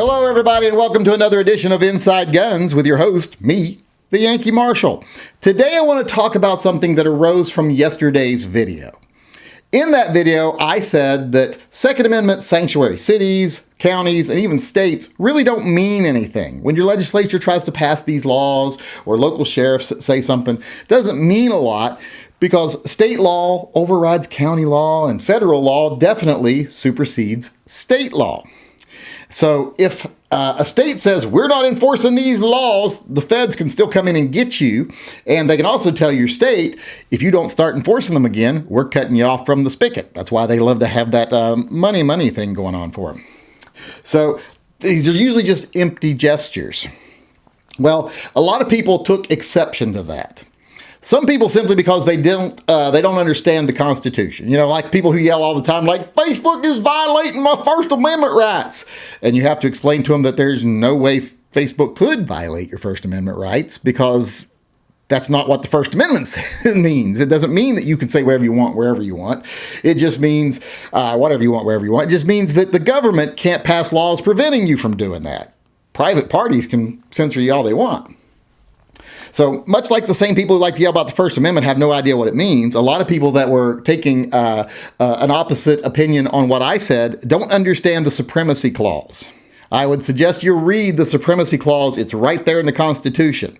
Hello, everybody, and welcome to another edition of Inside Guns with your host, me, the Yankee Marshal. Today, I want to talk about something that arose from yesterday's video. In that video, I said that Second Amendment sanctuary cities, counties, and even states really don't mean anything. When your legislature tries to pass these laws or local sheriffs say something, it doesn't mean a lot because state law overrides county law and federal law definitely supersedes state law. So if a state says, we're not enforcing these laws, the feds can still come in and get you. And they can also tell your state, if you don't start enforcing them again, we're cutting you off from the spigot. That's why they love to have that money thing going on for them. So these are usually just empty gestures. Well, a lot of people took exception to that. Some people simply because they don't understand the Constitution. You know, like people who yell all the time, like, Facebook is violating my First Amendment rights. And you have to explain to them that there's no way Facebook could violate your First Amendment rights because that's not what the First Amendment means. It doesn't mean that you can say whatever you want, wherever you want. It just means whatever you want, wherever you want. It just means that the government can't pass laws preventing you from doing that. Private parties can censor you all they want. So much like the same people who like to yell about the First Amendment have no idea what it means, a lot of people that were taking an opposite opinion on what I said don't understand the Supremacy Clause. I would suggest you read the Supremacy Clause. It's right there in the Constitution.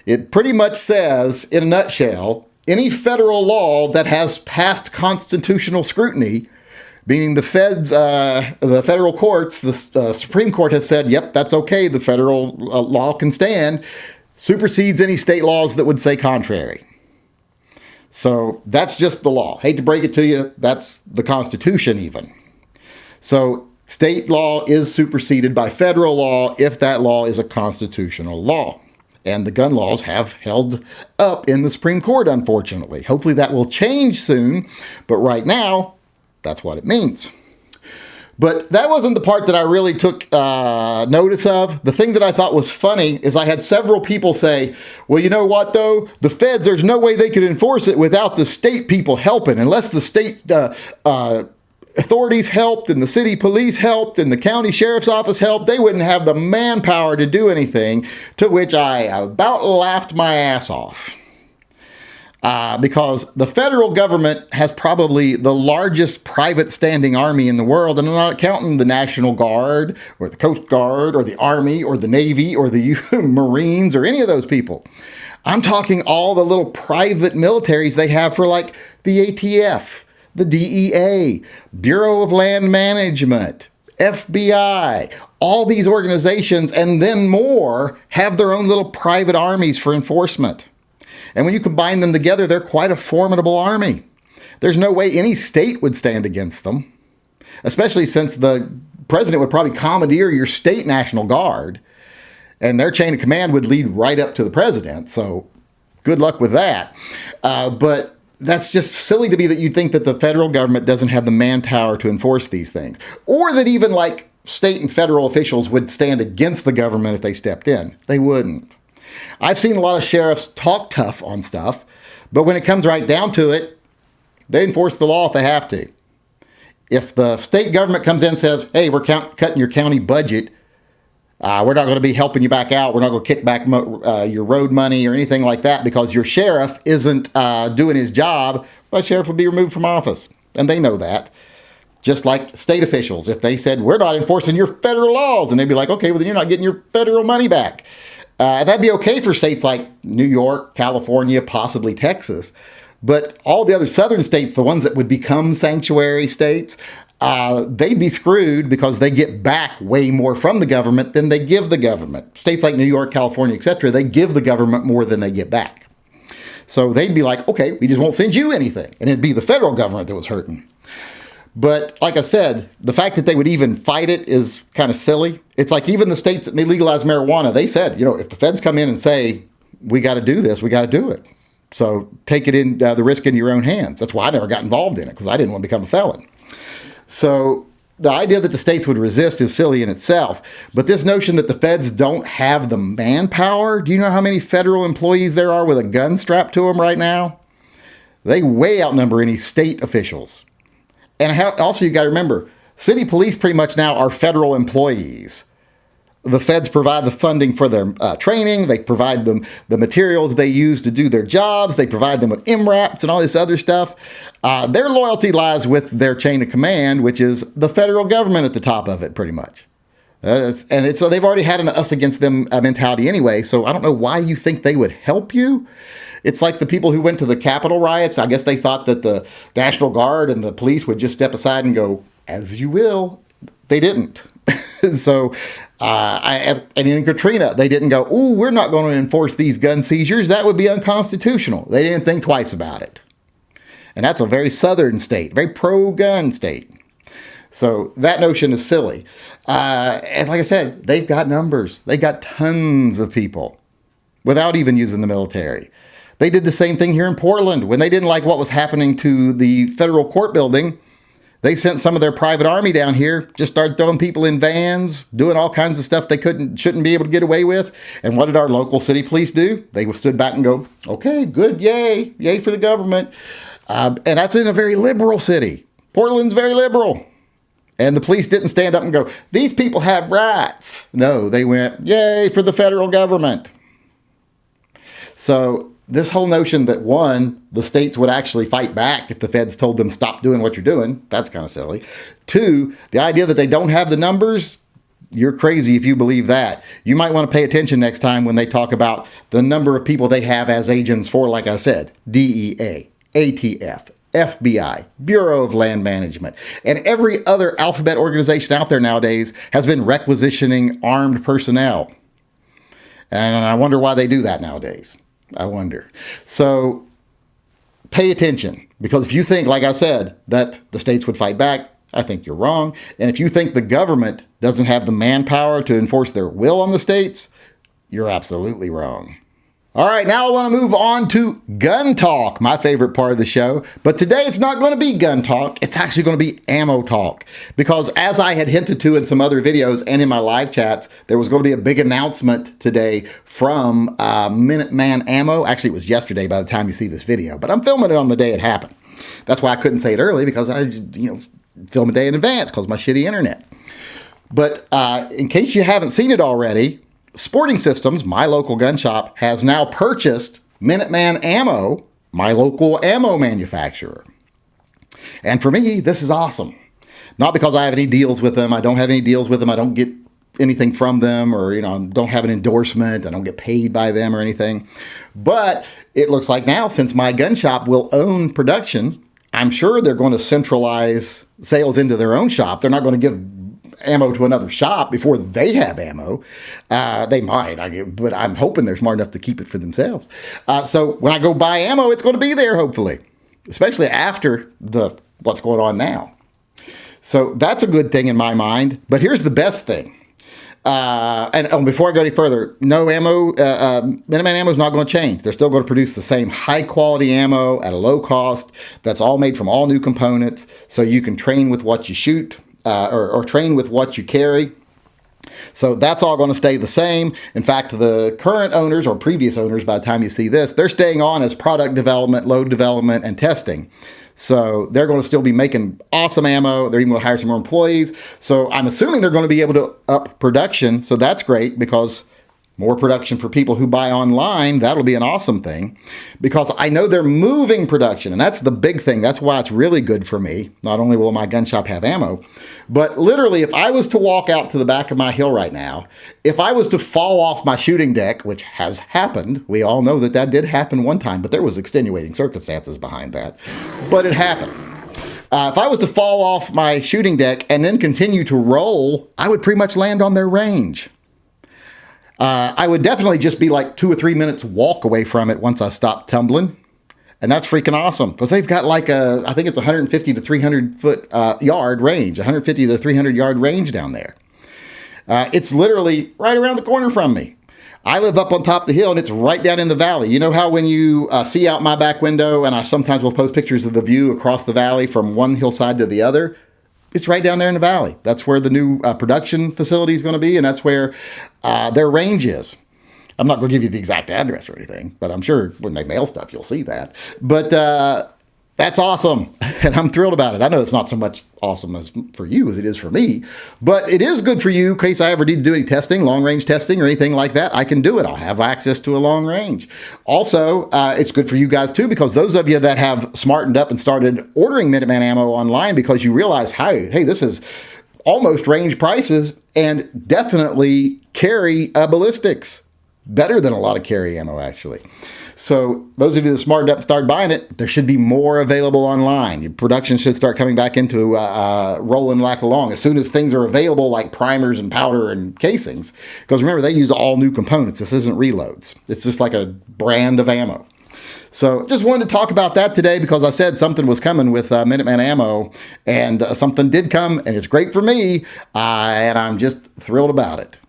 It pretty much says, in a nutshell, any federal law that has passed constitutional scrutiny, meaning the feds, the federal courts, the Supreme Court has said, yep, that's okay, the federal law can stand, supersedes any state laws that would say contrary. So that's just the law. Hate to break it to you, that's the Constitution even. So state law is superseded by federal law if that law is a constitutional law. And the gun laws have held up in the Supreme Court, unfortunately. Hopefully that will change soon, but right now, that's what it means. But that wasn't the part that I really took notice of. The thing that I thought was funny is I had several people say, well, you know what, though? The feds, there's no way they could enforce it without the state people helping. Unless the state authorities helped and the city police helped and the county sheriff's office helped, they wouldn't have the manpower to do anything, to which I about laughed my ass off. Because the federal government has probably the largest private standing army in the world, and I'm not counting the National Guard or the Coast Guard or the Army or the Navy or the Marines or any of those people. I'm talking all the little private militaries they have for like the ATF, the DEA, Bureau of Land Management, FBI, all these organizations and then more have their own little private armies for enforcement. And when you combine them together, they're quite a formidable army. There's no way any state would stand against them, especially since the president would probably commandeer your state National Guard, and their chain of command would lead right up to the president. So good luck with that. But that's just silly to me that you'd think that the federal government doesn't have the manpower to enforce these things, or that even like state and federal officials would stand against the government if they stepped in. They wouldn't. I've seen a lot of sheriffs talk tough on stuff, but when it comes right down to it, they enforce the law if they have to. If the state government comes in and says, hey, we're cutting your county budget, we're not going to be helping you back out, we're not going to kick back your road money or anything like that because your sheriff isn't doing his job, well, the sheriff would be removed from office. And they know that. Just like state officials, if they said, we're not enforcing your federal laws, and they'd be like, okay, well, then you're not getting your federal money back. That'd be okay for states like New York, California, possibly Texas. But all the other southern states, the ones that would become sanctuary states, they'd be screwed because they get back way more from the government than they give the government. States like New York, California, etc., they give the government more than they get back. So they'd be like, okay, we just won't send you anything. And it'd be the federal government that was hurting. But like I said, the fact that they would even fight it is kind of silly. It's like even the states that may legalize marijuana, they said, you know, if the feds come in and say, we got to do this, we got to do it. So take it in the risk in your own hands. That's why I never got involved in it, because I didn't want to become a felon. So the idea that the states would resist is silly in itself. But this notion that the feds don't have the manpower, do you know how many federal employees there are with a gun strapped to them right now? They way outnumber any state officials. And also, you got to remember, city police pretty much now are federal employees. The feds provide the funding for their training. They provide them the materials they use to do their jobs. They provide them with MRAPs and all this other stuff. Their loyalty lies with their chain of command, which is the federal government at the top of it, pretty much. So they've already had an us against them mentality anyway. So I don't know why you think they would help you. It's like the people who went to the Capitol riots. I guess they thought that the National Guard and the police would just step aside and go, as you will. They didn't. So, and in Katrina, they didn't go, ooh, we're not going to enforce these gun seizures. That would be unconstitutional. They didn't think twice about it. And that's a very southern state, very pro-gun state. So that notion is silly. And like I said, they've got numbers. They got tons of people without even using the military. They did the same thing here in Portland. When they didn't like what was happening to the federal court building, they sent some of their private army down here, just started throwing people in vans, doing all kinds of stuff they shouldn't be able to get away with. And what did our local city police do? They stood back and go, okay, good, yay, yay for the government. And that's in a very liberal city. Portland's very liberal. And the police didn't stand up and go, these people have rights. No, they went, yay for the federal government. So this whole notion that, one, the states would actually fight back if the feds told them stop doing what you're doing, that's kind of silly. Two, the idea that they don't have the numbers, you're crazy if you believe that. You might want to pay attention next time when they talk about the number of people they have as agents for, like I said, DEA, ATF, FBI, Bureau of Land Management, and every other alphabet organization out there nowadays has been requisitioning armed personnel. And I wonder why they do that nowadays. I wonder. So pay attention, because if you think, like I said, that the states would fight back, I think you're wrong. And if you think the government doesn't have the manpower to enforce their will on the states, you're absolutely wrong. All right, now I want to move on to gun talk, my favorite part of the show. But today it's not going to be gun talk. It's actually going to be ammo talk. Because as I had hinted to in some other videos and in my live chats, there was going to be a big announcement today from Minuteman Ammo. Actually, it was yesterday by the time you see this video. But I'm filming it on the day it happened. That's why I couldn't say it early, because I film a day in advance because of my shitty internet. But in case you haven't seen it already, Sporting Systems, my local gun shop, has now purchased Minuteman Ammo, my local ammo manufacturer. And for me, this is awesome. Not because I have any deals with them. I don't have any deals with them. I don't get anything from them, or, don't have an endorsement. I don't get paid by them or anything. But it looks like now, since my gun shop will own production, I'm sure they're going to centralize sales into their own shop. They're not going to give ammo to another shop before they have ammo. They might, but I'm hoping they're smart enough to keep it for themselves. So when I go buy ammo, it's going to be there, hopefully, especially after what's going on now. So that's a good thing in my mind. But here's the best thing. And before I go any further, no ammo, Minuteman Ammo is not going to change. They're still going to produce the same high quality ammo at a low cost. That's all made from all new components. So you can train with what you shoot. Or train with what you carry. So that's all going to stay the same. In fact, the current owners, or previous owners, by the time you see this, they're staying on as product development, load development, and testing. So they're going to still be making awesome ammo. They're even going to hire some more employees. So I'm assuming they're going to be able to up production. So that's great, because more production for people who buy online, that'll be an awesome thing, because I know they're moving production, and that's the big thing. That's why it's really good for me. Not only will my gun shop have ammo, but literally, if I was to walk out to the back of my hill right now, if I was to fall off my shooting deck, which has happened, we all know that did happen one time, but there was extenuating circumstances behind that, but it happened. If I was to fall off my shooting deck and then continue to roll, I would pretty much land on their range. I would definitely just be like 2 or 3 minutes walk away from it once I stopped tumbling. And that's freaking awesome, because they've got like I think it's 150 to 300 foot yard range, 150 to 300 yard range down there. It's literally right around the corner from me. I live up on top of the hill, and it's right down in the valley. You know how when you see out my back window, and I sometimes will post pictures of the view across the valley from one hillside to the other? It's right down there in the valley. That's where the new production facility is going to be, and that's where their range is. I'm not going to give you the exact address or anything, but I'm sure when they mail stuff, you'll see that. But That's awesome, and I'm thrilled about it. I know it's not so much awesome as for you as it is for me, but it is good for you in case I ever need to do any testing, long-range testing or anything like that. I can do it. I'll have access to a long range. Also, it's good for you guys too, because those of you that have smartened up and started ordering Minuteman Ammo online because you realize, hey, this is almost range prices and definitely carry ballistics. Better than a lot of carry ammo, actually. So those of you that smartened up and started buying it, there should be more available online. Your production should start coming back into rolling like along as soon as things are available, like primers and powder and casings. Because remember, they use all new components. This isn't reloads. It's just like a brand of ammo. So just wanted to talk about that today because I said something was coming with Minuteman Ammo, and something did come, and it's great for me, and I'm just thrilled about it.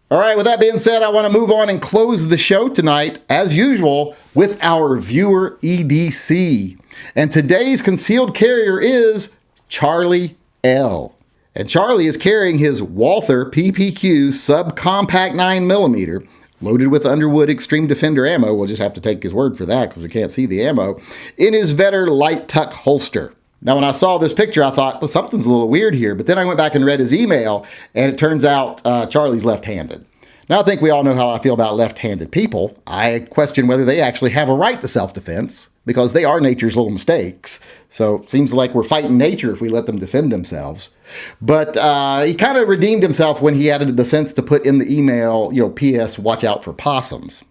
All right, with that being said, I want to move on and close the show tonight, as usual, with our viewer EDC. And today's concealed carrier is Charlie L. And Charlie is carrying his Walther PPQ subcompact 9mm, loaded with Underwood Extreme Defender ammo. We'll just have to take his word for that because we can't see the ammo, in his Vetter light tuck holster. Now, when I saw this picture, I thought, well, something's a little weird here. But then I went back and read his email, and it turns out Charlie's left-handed. Now, I think we all know how I feel about left-handed people. I question whether they actually have a right to self-defense, because they are nature's little mistakes. So it seems like we're fighting nature if we let them defend themselves. But he kind of redeemed himself when he added the sense to put in the email, P.S. watch out for possums,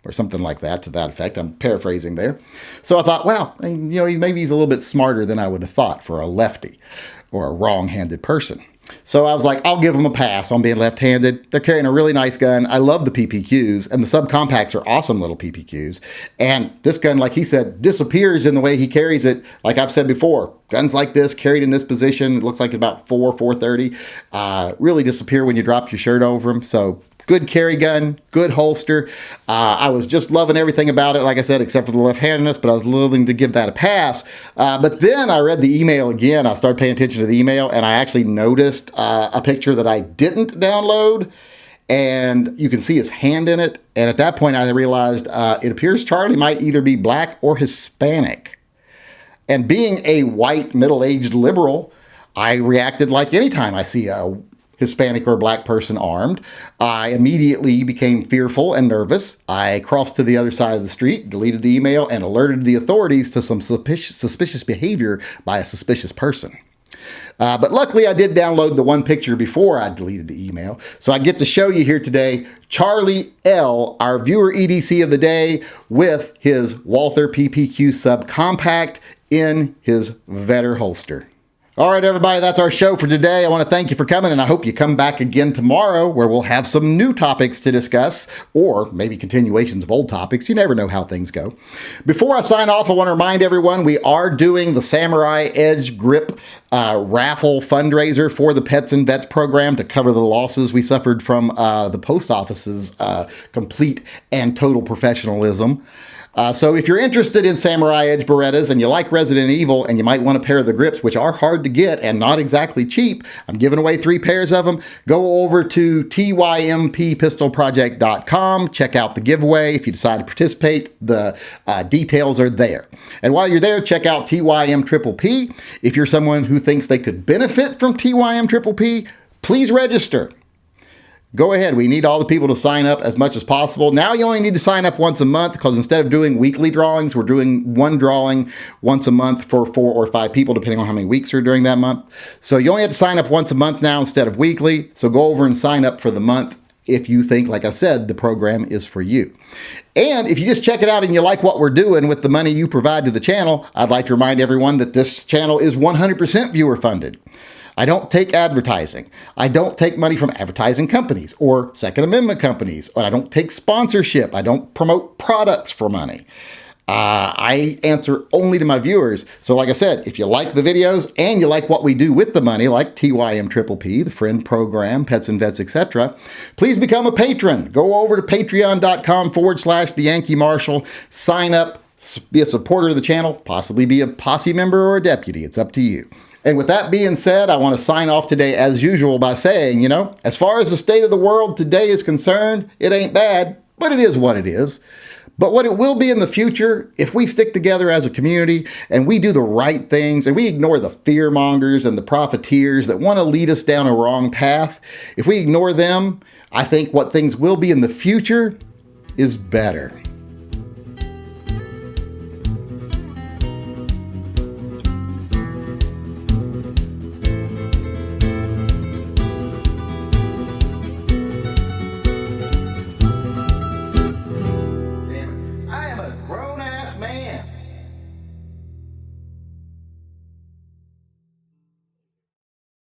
or something like that, to that effect. I'm paraphrasing there. So I thought, well, maybe he's a little bit smarter than I would have thought for a lefty or a wrong-handed person. So I was like, I'll give him a pass on being left-handed. They're carrying a really nice gun. I love the PPQs, and the subcompacts are awesome little PPQs. And this gun, like he said, disappears in the way he carries it. Like I've said before, guns like this, carried in this position, it looks like about 430, really disappear when you drop your shirt over them. So good carry gun, good holster. I was just loving everything about it, like I said, except for the left-handedness, but I was willing to give that a pass. But then I read the email again. I started paying attention to the email, and I actually noticed a picture that I didn't download, and you can see his hand in it. And at that point, I realized it appears Charlie might either be black or Hispanic. And being a white, middle-aged liberal, I reacted like anytime I see a Hispanic or black person armed. I immediately became fearful and nervous. I crossed to the other side of the street, deleted the email, and alerted the authorities to some suspicious behavior by a suspicious person. But luckily, I did download the one picture before I deleted the email. So I get to show you here today Charlie L., our viewer EDC of the day, with his Walther PPQ subcompact in his Vetter holster. All right, everybody, that's our show for today. I want to thank you for coming, and I hope you come back again tomorrow, where we'll have some new topics to discuss, or maybe continuations of old topics. You never know how things go. Before I sign off, I want to remind everyone we are doing the Samurai Edge Grip raffle fundraiser for the Pets and Vets program to cover the losses we suffered from the post office's complete and total professionalism. So if you're interested in Samurai Edge Berettas and you like Resident Evil and you might want a pair of the grips, which are hard to get and not exactly cheap, I'm giving away 3 pairs of them. Go over to tympistolproject.com. Check out the giveaway. If you decide to participate, the details are there. And while you're there, check out TYM Triple P. If you're someone who thinks they could benefit from TYM Triple P, please register. Go ahead. We need all the people to sign up as much as possible. Now you only need to sign up once a month, because instead of doing weekly drawings, we're doing one drawing once a month for 4 or 5 people, depending on how many weeks are during that month. So you only have to sign up once a month now instead of weekly. So go over and sign up for the month if you think, like I said, the program is for you. And if you just check it out and you like what we're doing with the money you provide to the channel, I'd like to remind everyone that this channel is 100% viewer funded. I don't take advertising. I don't take money from advertising companies or Second Amendment companies. And I don't take sponsorship. I don't promote products for money. I answer only to my viewers. So like I said, if you like the videos and you like what we do with the money, like TYM Triple P, the Friend Program, Pets and Vets, etc., please become a patron. Go over to patreon.com/The Yankee Marshal. Sign up, be a supporter of the channel, possibly be a posse member or a deputy. It's up to you. And with that being said, I want to sign off today as usual by saying, as far as the state of the world today is concerned, it ain't bad, but it is what it is. But what it will be in the future, if we stick together as a community and we do the right things and we ignore the fearmongers and the profiteers that want to lead us down a wrong path, if we ignore them, I think what things will be in the future is better.